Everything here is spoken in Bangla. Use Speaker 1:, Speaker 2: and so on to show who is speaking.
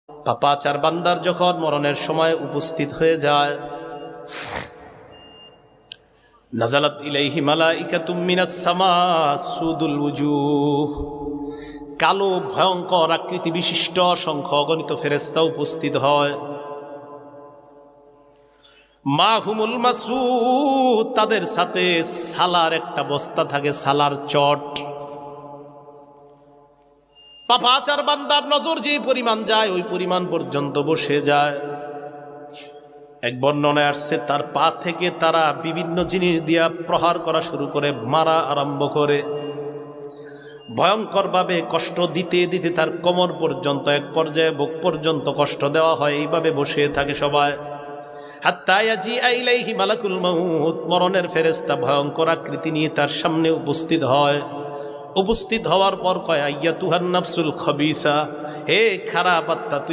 Speaker 1: পাপাচার বান্দার যখন মরণের সময় উপস্থিত হয়ে যায়, নাজালাত ইলাইহি মালাইকাতুম মিনাস সামা সুদুল ওয়ুজুহ, কালো ভয়ঙ্কর আকৃতি বিশিষ্ট অসংখ্য অগণিত ফেরেশতা উপস্থিত হয়। মাহুমুল মাসুদ, তাদের সাথে সালার একটা বস্তা থাকে, সালার চট। পাপাচার বান্দার নজর যে পরিমাণ যায় ওই পরিমাণ পর্যন্ত বসে যায়। এক বর্ণনায় আসছে তার পা থেকে তারা বিভিন্ন জিনিস দিয়া প্রহার করা শুরু করে, মারা আরম্ভ করে, ভয়ঙ্করভাবে কষ্ট দিতে দিতে তার কোমর পর্যন্ত, এক পর্যায়ে বুক পর্যন্ত কষ্ট দেওয়া হয়। এইভাবে বসে থাকে সবাই। হাত্তা ইয়াজিআ ইলাইহি মালাকুল মাউত, মরণের ফেরেশতা ভয়ঙ্কর আকৃতি নিয়ে তার সামনে উপস্থিত হয়। উপস্থিত হওয়ার পর কয়, আইয়াতুহান নাফসুল খবিসা, হে খারাপ আত্মা,